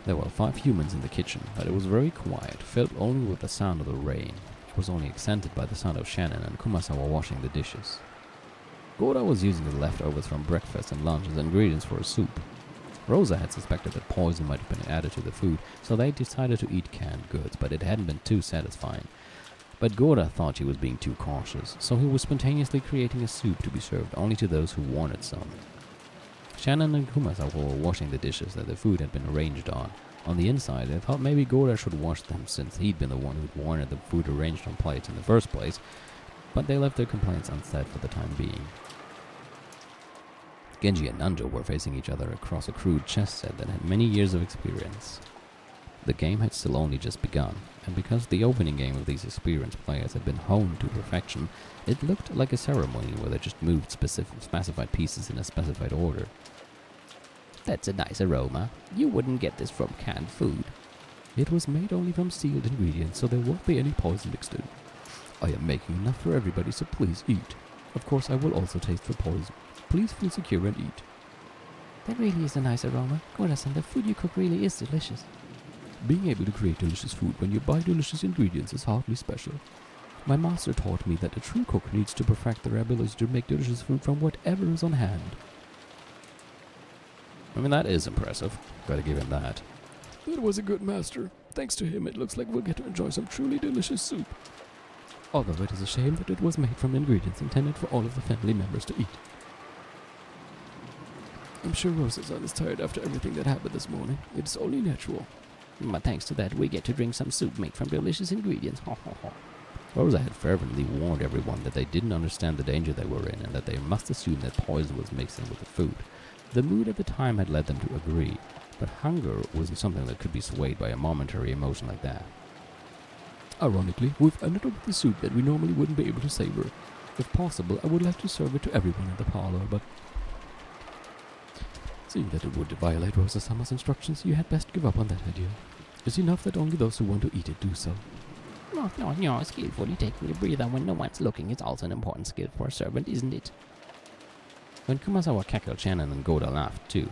There were 5 humans in the kitchen, but it was very quiet, filled only with the sound of the rain. It was only accented by the sound of Shannon and Kumasawa washing the dishes. Gora was using the leftovers from breakfast and lunch as ingredients for a soup. Rosa had suspected that poison might have been added to the food, so they decided to eat canned goods, but it hadn't been too satisfying. But Gora thought she was being too cautious, so he was spontaneously creating a soup to be served only to those who wanted some. Shannon and Kumasawa were washing the dishes that the food had been arranged on. On the inside, they thought maybe Gora should wash them since he'd been the one who'd wanted the food arranged on plates in the first place, but they left their complaints unsaid for the time being. Genji and Nanjo were facing each other across a crude chess set that had many years of experience. The game had still only just begun, and because the opening game of these experienced players had been honed to perfection, it looked like a ceremony where they just moved specified pieces in a specified order. That's a nice aroma. You wouldn't get this from canned food. It was made only from sealed ingredients, so there won't be any poison mixed in. I am making enough for everybody, so please eat. Of course, I will also taste for poison. Please feel secure and eat. That really is a nice aroma. Gora-san, the food you cook really is delicious. Being able to create delicious food when you buy delicious ingredients is hardly special. My master taught me that a true cook needs to perfect their ability to make delicious food from whatever is on hand. I mean, that is impressive. Gotta give him that. That was a good master. Thanks to him, it looks like we'll get to enjoy some truly delicious soup. Although it is a shame that it was made from ingredients intended for all of the family members to eat. I'm sure Rosa-san is tired after everything that happened this morning. It's only natural. But thanks to that, we get to drink some soup made from delicious ingredients. Ha ha ha. Rosa had fervently warned everyone that they didn't understand the danger they were in and that they must assume that poison was mixed in with the food. The mood at the time had led them to agree, but hunger wasn't something that could be swayed by a momentary emotion like that. Ironically, we've ended up with a soup that we normally wouldn't be able to savor. If possible, I would like to serve it to everyone in the parlor, but seeing that it would violate Rosa-sama's instructions, you had best give up on that idea. It's enough that only those who want to eat it do so. No, skillfully taking a breather when no one's looking is also an important skill for a servant, isn't it? When Kumasawa cackled, Shannon and Gora laughed too.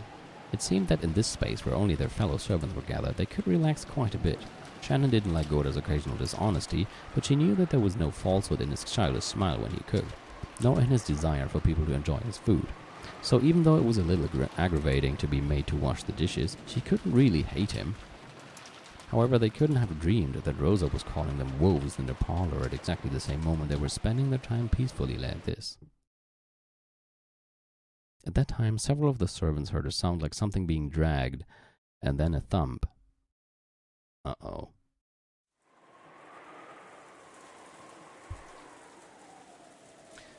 It seemed that in this space where only their fellow servants were gathered, they could relax quite a bit. Shannon didn't like Gora's occasional dishonesty, but she knew that there was no falsehood in his childish smile when he cooked, nor in his desire for people to enjoy his food. So even though it was a little aggravating to be made to wash the dishes, she couldn't really hate him. However, they couldn't have dreamed that Rosa was calling them wolves in their parlor at exactly the same moment they were spending their time peacefully like this. At that time, several of the servants heard a sound like something being dragged, and then a thump. Uh-oh.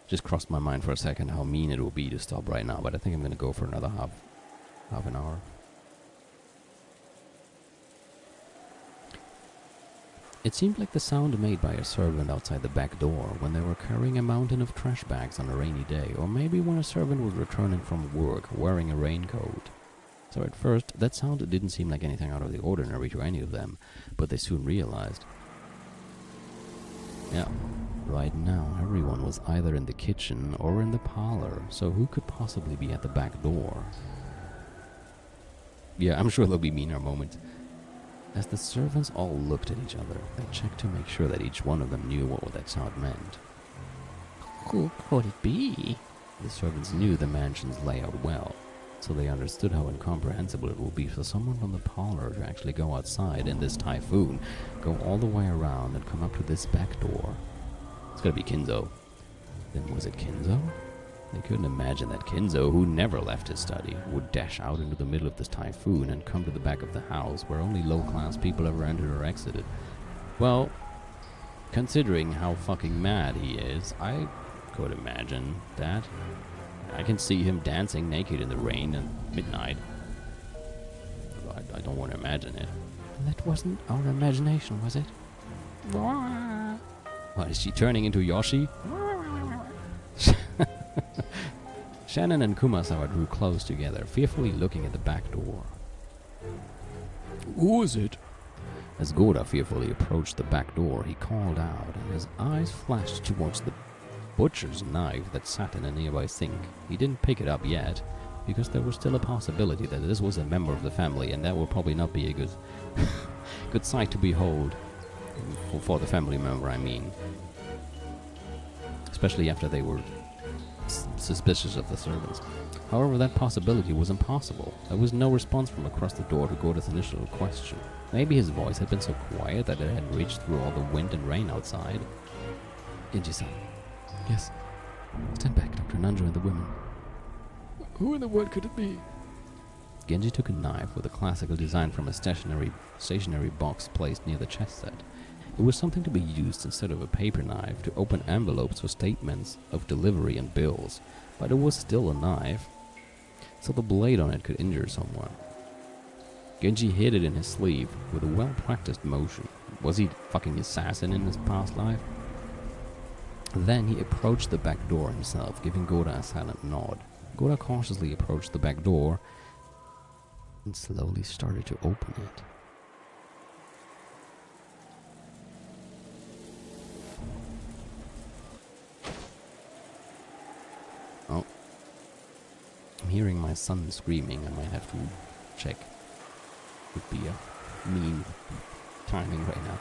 Just crossed my mind for a second how mean it would be to stop right now, but I think I'm going to go for another half an hour. It seemed like the sound made by a servant outside the back door when they were carrying a mountain of trash bags on a rainy day, or maybe when a servant was returning from work wearing a raincoat. So at first, that sound didn't seem like anything out of the ordinary to any of them, but they soon realized. Yeah, right now everyone was either in the kitchen or in the parlor, so who could possibly be at the back door? Yeah, I'm sure there'll be meaner moments. As the servants all looked at each other, they checked to make sure that each one of them knew what that sound meant. Who could it be? The servants knew the mansion's layout well, so they understood how incomprehensible it would be for someone from the parlor to actually go outside in this typhoon, go all the way around and come up to this back door. It's gotta be Kinzo. Then was it Kinzo? They couldn't imagine that Kinzo, who never left his study, would dash out into the middle of this typhoon and come to the back of the house where only low-class people ever entered or exited. Well, considering how fucking mad he is, I could imagine that. I can see him dancing naked in the rain at midnight. I don't want to imagine it. That wasn't our imagination, was it? What, is she turning into Yoshi? Shannon and Kumasawa drew close together, fearfully looking at the back door. Who is it? As Gora fearfully approached the back door, he called out, and his eyes flashed towards the butcher's knife that sat in a nearby sink. He didn't pick it up yet. because there was still a possibility that this was a member of the family, and that would probably not be a good, good sight to behold for the family member, I mean. Especially after they were suspicious of the servants. However, that possibility was impossible. There was no response from across the door to Goda's initial question. Maybe his voice had been so quiet that it had reached through all the wind and rain outside. Genji-san. Yes. Stand back, Dr. Nanjo and the women. Who in the world could it be? Genji took a knife with a classical design from a stationary box placed near the chest set. It was something to be used instead of a paper knife to open envelopes for statements of delivery and bills, but it was still a knife, so the blade on it could injure someone. Genji hid it in his sleeve with a well-practiced motion. Was he fucking assassin in his past life? Then he approached the back door himself, giving Goda a silent nod. Goda cautiously approached the back door and slowly started to open it. Oh. I'm hearing my son screaming. I might have to check. Would be a mean timing right now.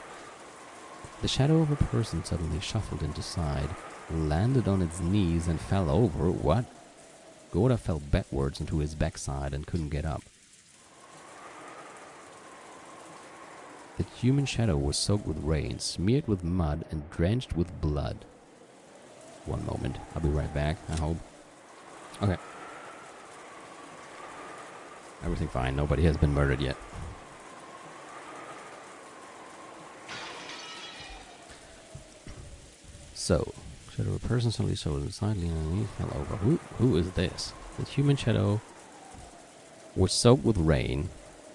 The shadow of a person suddenly shuffled into side, landed on its knees and fell over. What? Goda fell backwards into his backside and couldn't get up. The human shadow was soaked with rain, smeared with mud, and drenched with blood. One moment. I'll be right back, I hope. Okay. Everything fine. Nobody has been murdered yet. So, shadow of a person suddenly showed inside, leaning underneath, fell over. Who is this? The human shadow was soaked with rain,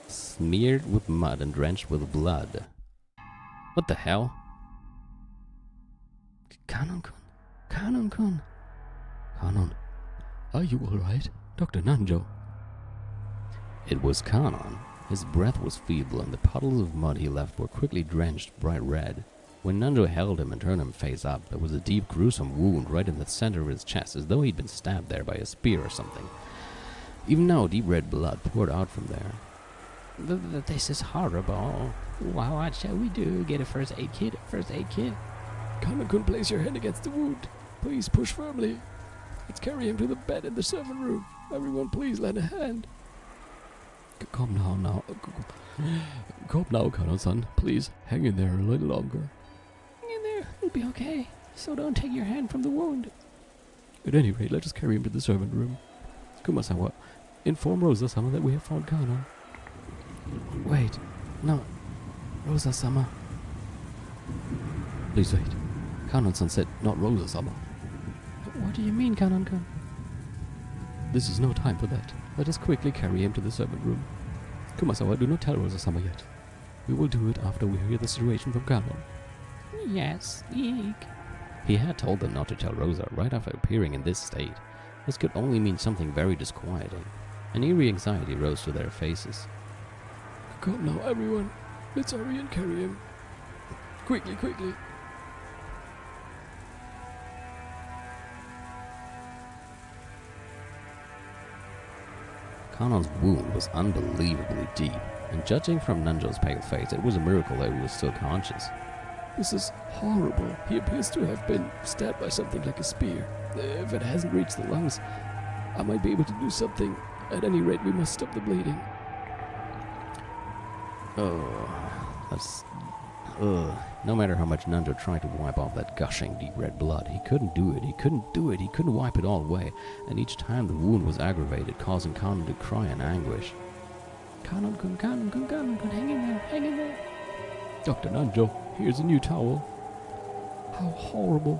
smeared with mud, and drenched with blood. What the hell? Kanon-kun? Kanon-kun? Kanon, are you alright? Dr. Nanjo? It was Kanon. His breath was feeble, and the puddles of mud he left were quickly drenched bright red. When Nanjo held him and turned him face up, there was a deep, gruesome wound right in the center of his chest, as though he'd been stabbed there by a spear or something. Even now, deep red blood poured out from there. This is horrible. Wow, what shall we do? Get a first aid kit? First aid kit? Kanon-kun, place your hand against the wound. Please push firmly. Let's carry him to the bed in the servant room. Everyone, please lend a hand. Calm now. Calm now, Kanon-san. Please, hang in there a little longer. Hang in there. It'll be okay. So don't take your hand from the wound. At any rate, let us carry him to the servant room. Kumasawa, inform Rosa-sama that we have found Kanon. Wait. No. Rosa-sama. Please wait. Kanon-san said not Rosa-sama. What do you mean, Kanon-kun? This is no time for that. Let us quickly carry him to the servant room. Kumasawa, do not tell Rosa-sama yet. We will do it after we hear the situation from Kanon. Yes, eek. He had told them not to tell Rosa right after appearing in this state. This could only mean something very disquieting. An eerie anxiety rose to their faces. Come now, everyone. Let's hurry and carry him. Quickly. Kanon's wound was unbelievably deep, and judging from Nanjo's pale face, it was a miracle that he was still conscious. This is horrible. He appears to have been stabbed by something like a spear. If it hasn't reached the lungs, I might be able to do something. At any rate, we must stop the bleeding. No matter how much Nanjo tried to wipe off that gushing deep red blood, he couldn't do it. He couldn't wipe it all away, and each time the wound was aggravated, causing Kanon to cry in anguish. Kanon-kun, hang in there. Dr. Nanjo, here's a new towel. How horrible.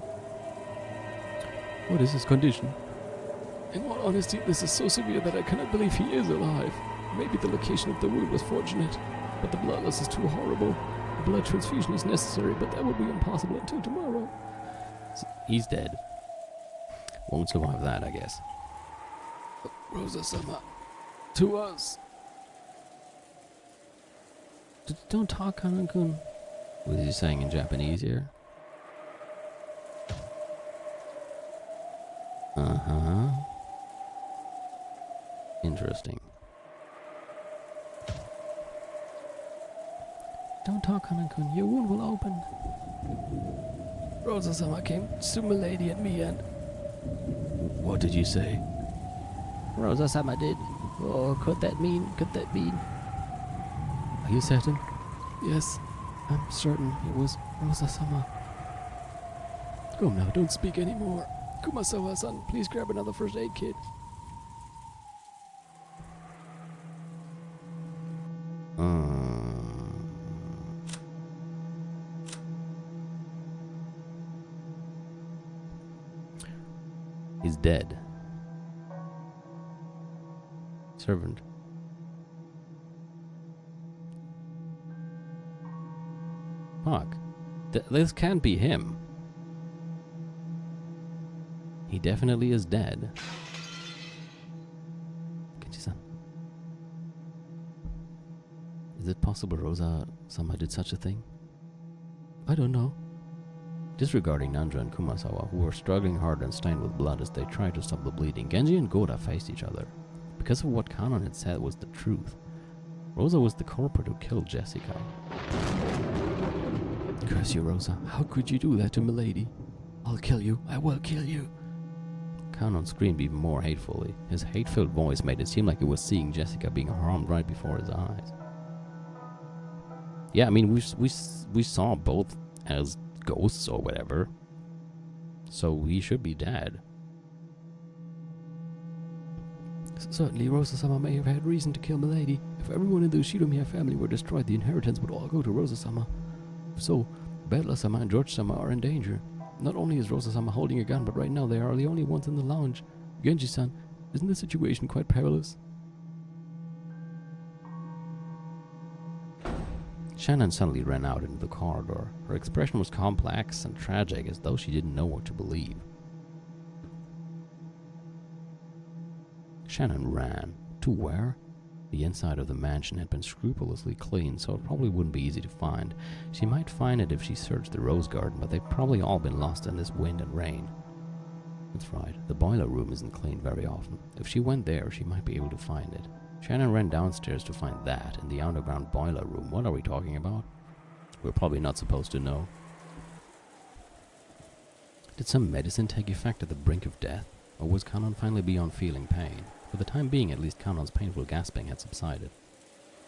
What is his condition? In all honesty, this is so severe that I cannot believe he is alive. Maybe the location of the wound was fortunate, but the blood loss is too horrible. A blood transfusion is necessary, but that will be impossible until tomorrow. He's dead. Won't survive that, I guess. Rosa-sama, to us. Don't talk, Kanon-kun. Was he saying in Japanese here? Interesting. Don't talk, Kanan-kun. Your wound will open. Rosa-sama came to Milady and me and... What did you say? Rosa-sama did. Oh, could that mean? Could that mean? Are you certain? Yes, I'm certain it was Rosa-sama. come now, don't speak anymore. Kumasawa-san, please grab another first aid kit. He's dead. Servant. Fuck. This can't be him. He definitely is dead. Kenji-san. Is it possible Rosa-sama did such a thing? I don't know. Disregarding Nanja and Kumasawa, who were struggling hard and stained with blood as they tried to stop the bleeding, Genji and Goda faced each other. Because of what Kanon had said was the truth. Rosa was the culprit who killed Jessica. Curse you, Rosa. How could you do that to Milady? I'll kill you. I will kill you. Kanon screamed even more hatefully. His hate-filled voice made it seem like he was seeing Jessica being harmed right before his eyes. Yeah, I mean, we saw both as ghosts or whatever. So he should be dead. Certainly, Rosa-sama may have had reason to kill Milady. If everyone in the Ushinomiya family were destroyed, the inheritance would all go to Rosa-sama. So, Battler-sama and George-sama are in danger. Not only is Rosa-sama holding a gun, but right now they are the only ones in the lounge. Genji-san, isn't the situation quite perilous? Shannon suddenly ran out into the corridor. Her expression was complex and tragic, as though she didn't know what to believe. Shannon ran. To where? The inside of the mansion had been scrupulously cleaned, so it probably wouldn't be easy to find. She might find it if she searched the rose garden, but they've probably all been lost in this wind and rain. That's right, the boiler room isn't cleaned very often. If she went there, she might be able to find it. Shannon ran downstairs to find that in the underground boiler room. What are we talking about? We're probably not supposed to know. Did some medicine take effect at the brink of death? Or was Kanon finally beyond feeling pain? For the time being, at least, Kanon's painful gasping had subsided.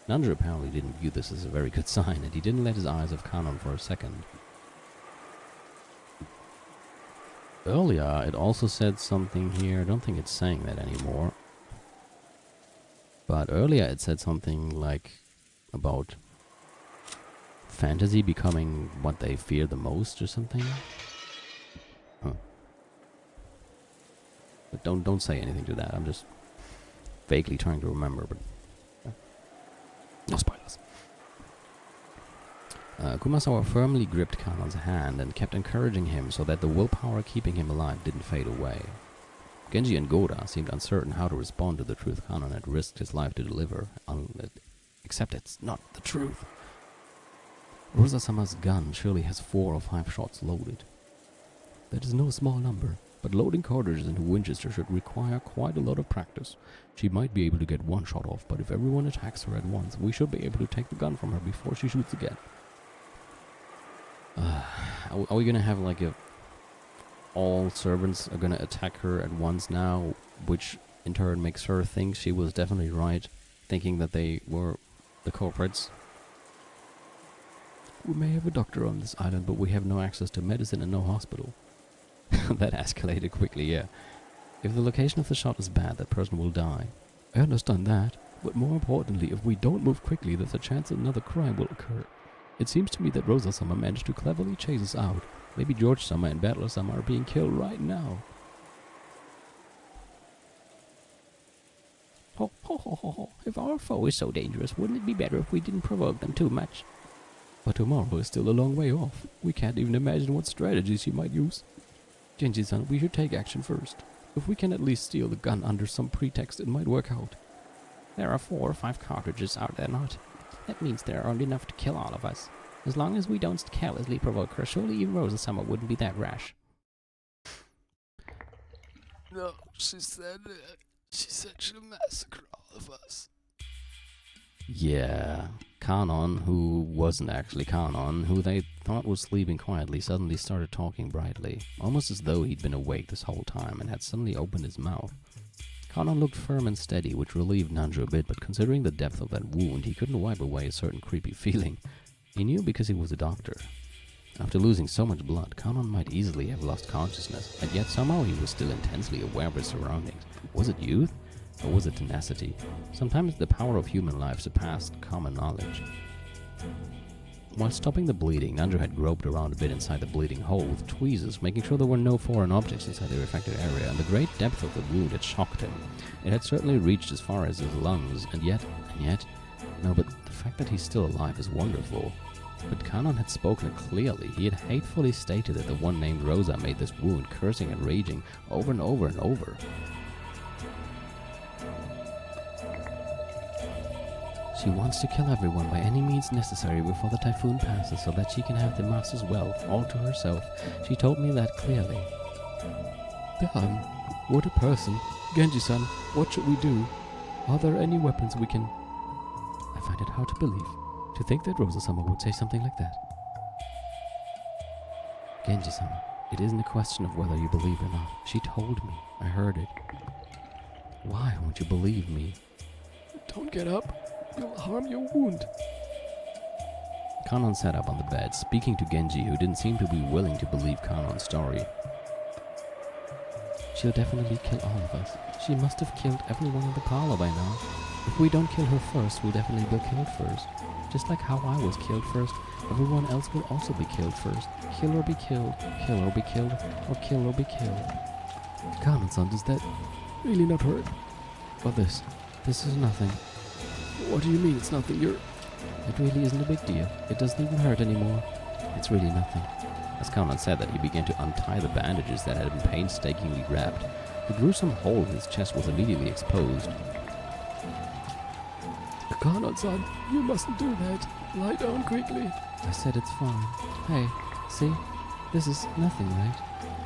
Nanja apparently didn't view this as a very good sign, and he didn't let his eyes off Kanon for a second. Earlier, it also said something here. I don't think it's saying that anymore. But earlier it said something like about fantasy becoming what they fear the most or something. Huh. But don't say anything to that. I'm just vaguely trying to remember, but no spoilers. Kumasawa firmly gripped Kanon's hand and kept encouraging him so that the willpower keeping him alive didn't fade away. Genji and Goda seemed uncertain how to respond to the truth Kanon had risked his life to deliver, except it's not the truth. Rosa-sama's gun surely has 4 or 5 shots loaded. That is no small number, but loading cartridges into Winchester should require quite a lot of practice. She might be able to get 1 shot off, but if everyone attacks her at once, we should be able to take the gun from her before she shoots again. Are we gonna have like a... all servants are gonna attack her at once now, which in turn makes her think she was definitely right, thinking that they were the culprits? We may have a doctor on this island, but we have no access to medicine and no hospital. That escalated quickly, yeah. If the location of the shot is bad, that person will die. I understand that, but more importantly, if we don't move quickly, there's a chance that another crime will occur. It seems to me that Rosa-sama managed to cleverly chase us out. Maybe George-sama and Battler-sama are being killed right now. Ho, ho, ho, ho, ho. If our foe is so dangerous, wouldn't it be better if we didn't provoke them too much? But tomorrow is still a long way off. We can't even imagine what strategies she might use. Genji-san, we should take action first. If we can at least steal the gun under some pretext, it might work out. There are 4 or 5 cartridges, are there not? That means there aren't enough to kill all of us. As long as we don't carelessly provoke her, surely even Rosa-sama wouldn't be that rash. No, she said She said she'll massacre all of us. Yeah, Kanon, who wasn't actually Kanon, who they thought was sleeping quietly, suddenly started talking brightly, almost as though he'd been awake this whole time and had suddenly opened his mouth. Kanon looked firm and steady, which relieved Nanjo a bit, but considering the depth of that wound, he couldn't wipe away a certain creepy feeling. He knew because he was a doctor. After losing so much blood, Kanon might easily have lost consciousness, and yet somehow he was still intensely aware of his surroundings. Was it youth? Or was it tenacity? Sometimes the power of human life surpassed common knowledge. While stopping the bleeding, Nanjo had groped around a bit inside the bleeding hole with tweezers, making sure there were no foreign objects inside the affected area, and the great depth of the wound had shocked him. It had certainly reached as far as his lungs, and yet... No, but the fact that he's still alive is wonderful. But Kanon had spoken clearly. He had hatefully stated that the one named Rosa made this wound, cursing and raging over and over and over. She wants to kill everyone by any means necessary before the typhoon passes so that she can have the master's wealth all to herself. She told me that clearly. Damn, what a person. Genji-san, what should we do? Are there any weapons we can... I find it hard to believe. To think that Rosa-sama would say something like that. Genji-sama, it isn't a question of whether you believe or not. She told me. I heard it. Why won't you believe me? Don't get up. You'll harm your wound. Kanon sat up on the bed, speaking to Genji, who didn't seem to be willing to believe Kanon's story. She'll definitely kill all of us. She must have killed everyone in the parlor by now. If we don't kill her first, we'll definitely be killed first. Just like how I was killed first, everyone else will also be killed first. Kill or be killed, kill or be killed, or kill or be killed. Kanon-san, does that really not hurt? Or this? This is nothing. What do you mean it's nothing? It really isn't a big deal. It doesn't even hurt anymore. It's really nothing. As Kanon said that, he began to untie the bandages that had been painstakingly wrapped. The gruesome hole in his chest was immediately exposed. Kanon-san, you mustn't do that. Lie down quickly. I said it's fine. Hey, see? This is nothing, right?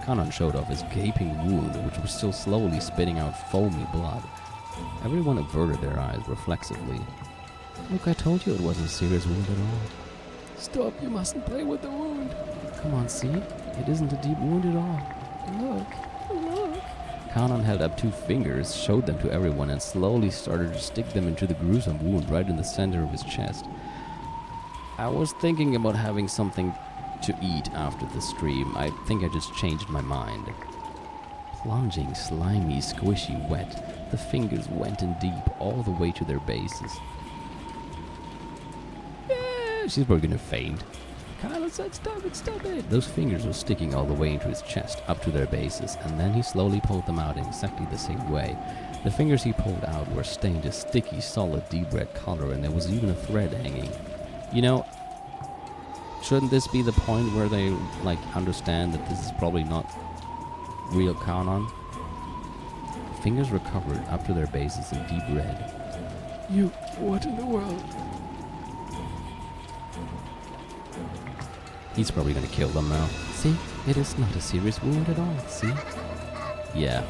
Kanon showed off his gaping wound, which was still slowly spitting out foamy blood. Everyone averted their eyes reflexively. Look, I told you it wasn't a serious wound at all. Stop, you mustn't play with the wound. Come on, see? It isn't a deep wound at all. Look. Kanon held up 2 fingers, showed them to everyone, and slowly started to stick them into the gruesome wound right in the center of his chest. I was thinking about having something to eat after the stream. I think I just changed my mind. Plunging, slimy, squishy, wet, the fingers went in deep all the way to their bases. She's probably gonna faint. Kanon said stop it. Those fingers were sticking all the way into his chest, up to their bases, and then he slowly pulled them out in exactly the same way. The fingers he pulled out were stained a sticky, solid, deep red color, and there was even a thread hanging. You know, shouldn't this be the point where they, understand that this is probably not real Kanon? The fingers were covered up to their bases in deep red. What in the world? He's probably gonna kill them now. See? It is not a serious wound at all, see? Yeah.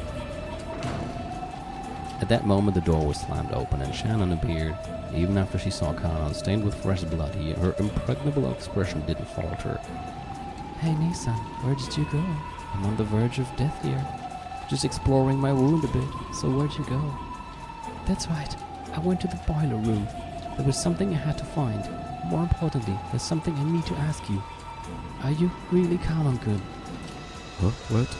At that moment, the door was slammed open and Shannon appeared. Even after she saw Kanon stained with fresh blood, her impregnable expression didn't falter. Hey, Nissan, where did you go? I'm on the verge of death here. Just exploring my wound a bit. So where'd you go? That's right. I went to the boiler room. There was something I had to find. More importantly, there's something I need to ask you. Are you really Kanon-kun? Huh? What?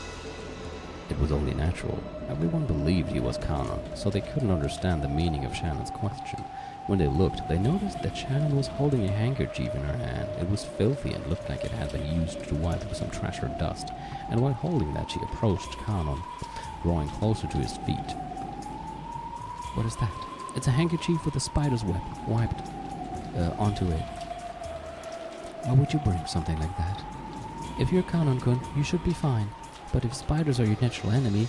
It was only natural. Everyone believed he was Kanon, so they couldn't understand the meaning of Shannon's question. When they looked, they noticed that Shannon was holding a handkerchief in her hand. It was filthy and looked like it had been used to wipe up some trash or dust. And while holding that, she approached Kanon, drawing closer to his feet. What is that? It's a handkerchief with a spider's web wiped onto it. Why would you bring something like that? If you're Kanon-kun, you should be fine. But if spiders are your natural enemy,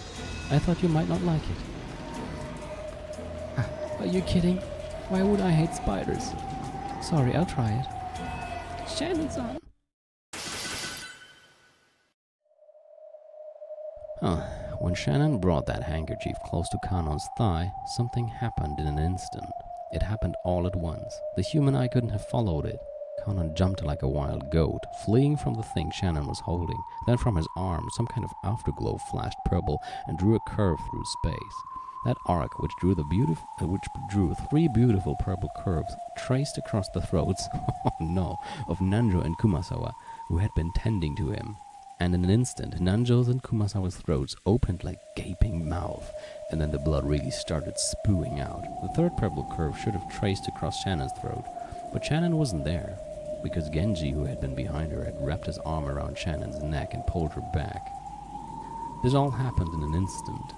I thought you might not like it. Are you kidding? Why would I hate spiders? Sorry, I'll try it. Shannon-san. when Shannon brought that handkerchief close to Kanon's thigh, something happened in an instant. It happened all at once. The human eye couldn't have followed it. Kanon jumped like a wild goat, fleeing from the thing Shannon was holding. Then from his arm, some kind of afterglow flashed purple and drew a curve through space. That arc, which drew three beautiful purple curves, traced across the throats, oh no, of Nanjo and Kumasawa, who had been tending to him. And in an instant, Nanjo's and Kumasawa's throats opened like gaping mouths, and then the blood really started spewing out. The third purple curve should have traced across Shannon's throat, but Shannon wasn't there, because Genji, who had been behind her, had wrapped his arm around Shannon's neck and pulled her back. This all happened in an instant.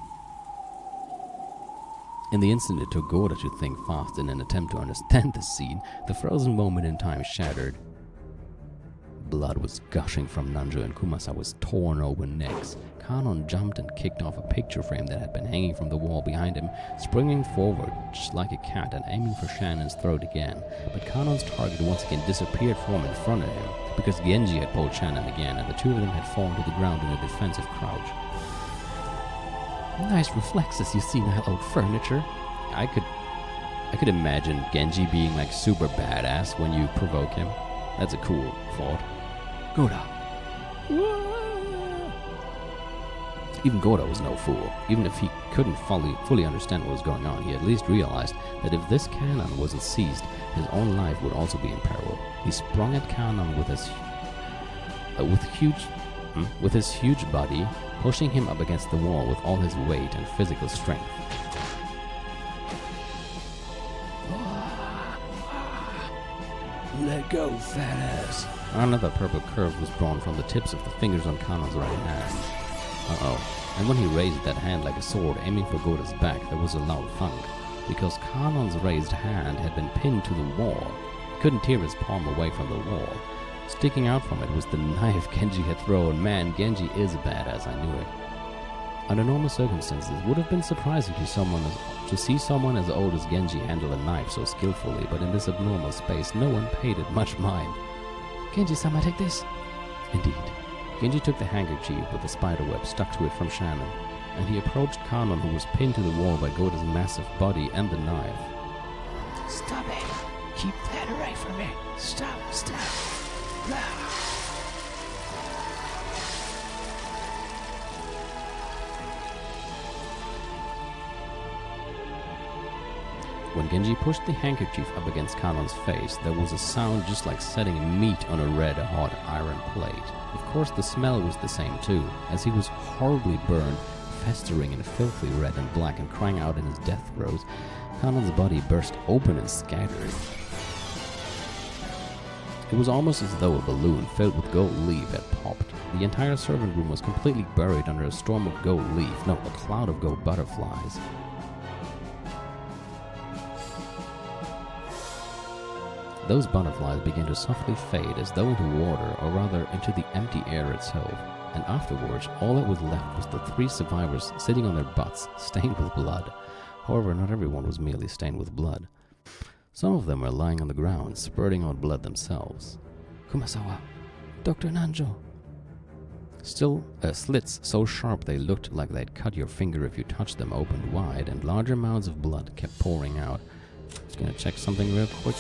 In the instant it took Goda to think fast in an attempt to understand the scene, the frozen moment in time shattered. Blood was gushing from Nanjo and Kumasawa's torn open necks. Kanon jumped and kicked off a picture frame that had been hanging from the wall behind him, springing forward just like a cat and aiming for Shannon's throat again. But Kanon's target once again disappeared from in front of him, because Genji had pulled Shannon again and the two of them had fallen to the ground in a defensive crouch. Nice reflexes you see in that old furniture. I could imagine Genji being like super badass when you provoke him. That's a cool thought. Goda. Even Goda was no fool. Even if he couldn't fully understand what was going on, he at least realized that if this cannon wasn't seized, his own life would also be in peril. He sprung at Kanon with his huge body, pushing him up against the wall with all his weight and physical strength. Let go, fat ass. Another purple curve was drawn from the tips of the fingers on Kanon's right hand. Uh-oh. And when he raised that hand like a sword, aiming for Goda's back, there was a loud thunk. Because Kanon's raised hand had been pinned to the wall. He couldn't tear his palm away from the wall. Sticking out from it was the knife Genji had thrown. Man, Genji is a badass, I knew it. Under normal circumstances, it would have been surprising to see someone as old as Genji handle a knife so skillfully, but in this abnormal space, no one paid it much mind. Genji-sama, take this. Indeed. Genji took the handkerchief with the spiderweb stuck to it from Shannon, and he approached Kanon, who was pinned to the wall by Goda's massive body and the knife. Stop it. Keep that away from me. Stop. When Genji pushed the handkerchief up against Kanon's face, there was a sound just like setting meat on a red-hot iron plate. Of course, the smell was the same too, as he was horribly burned, festering in filthy red and black and crying out in his death throes. Kanon's body burst open and scattered. It was almost as though a balloon filled with gold leaf had popped. The entire servant room was completely buried under a storm of gold leaf, no, a cloud of gold butterflies. Those butterflies began to softly fade as though into water, or rather into the empty air itself, and afterwards all that was left was the three survivors sitting on their butts, stained with blood. However, not everyone was merely stained with blood. Some of them were lying on the ground, spurting out blood themselves. Kumasawa. Dr. Nanjo. Slits so sharp they looked like they'd cut your finger if you touched them, opened wide, and large amounts of blood kept pouring out. Just gonna check something real quick.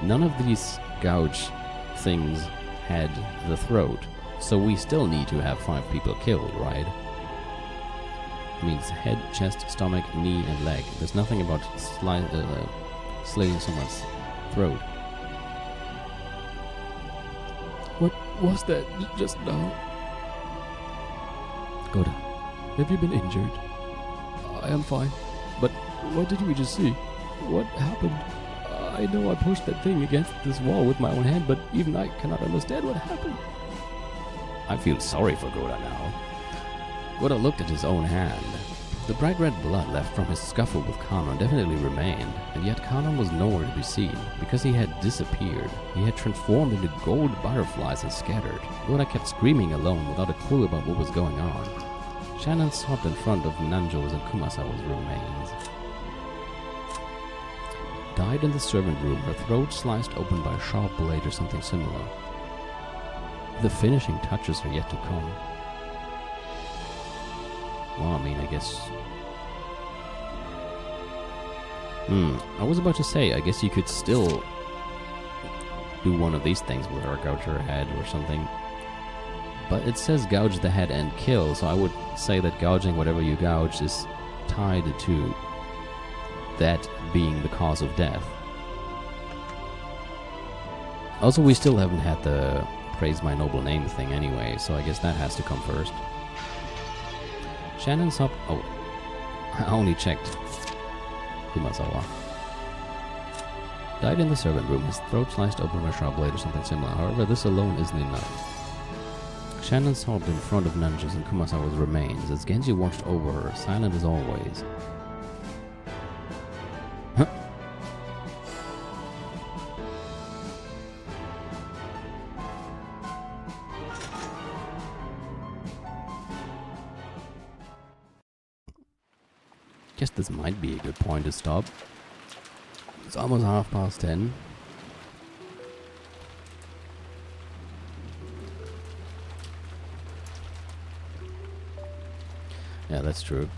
None of these gouge things had the throat, so we still need to have 5 people killed, right? It means head, chest, stomach, knee, and leg. There's nothing about slitting someone's throat. What was that just now? Goda. Have you been injured? I am fine. But what did we just see? What happened? I know I pushed that thing against this wall with my own hand, but even I cannot understand what happened. I feel sorry for Goda now. Goda looked at his own hand. The bright red blood left from his scuffle with Kanon definitely remained, and yet Kanon was nowhere to be seen, because he had disappeared. He had transformed into gold butterflies and scattered. Goda kept screaming alone without a clue about what was going on. Shannon sobbed in front of Nanjo's and Kumasawa's remains. Died in the servant room, her throat sliced open by a sharp blade or something similar. The finishing touches are yet to come. Well, I mean, I guess... I was about to say, I guess you could still do one of these things with her, gouge her head or something. But it says gouge the head and kill, so I would say that gouging whatever you gouge is tied to that being the cause of death. Also, we still haven't had the praise my noble name thing anyway, so I guess that has to come first. Shannon's up... Oh, I only checked Kumasawa. Died in the servant room, his throat sliced open by a sharp blade or something similar. However, this alone isn't enough. Shannon sobbed in front of Nanji's and Kumasawa's remains as Genji watched over her, silent as always. Huh? Guess this might be a good point to stop. It's almost 10:30. Yeah, that's true.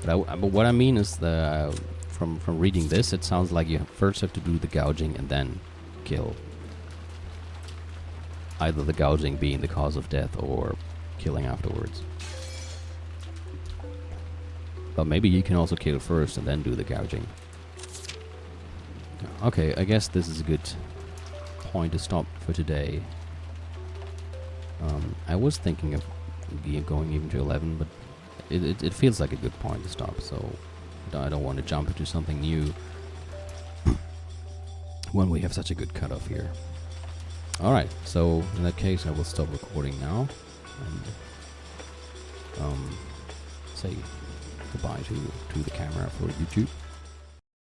But what I mean is from reading this, it sounds like you first have to do the gouging and then kill. Either the gouging being the cause of death or killing afterwards. But maybe you can also kill first and then do the gouging. Okay, I guess this is a good point to stop for today. I was thinking of going even to 11, but it feels like a good point to stop, so I don't want to jump into something new when we have such a good cutoff here. Alright, so in that case I will stop recording now and say goodbye to the camera for YouTube.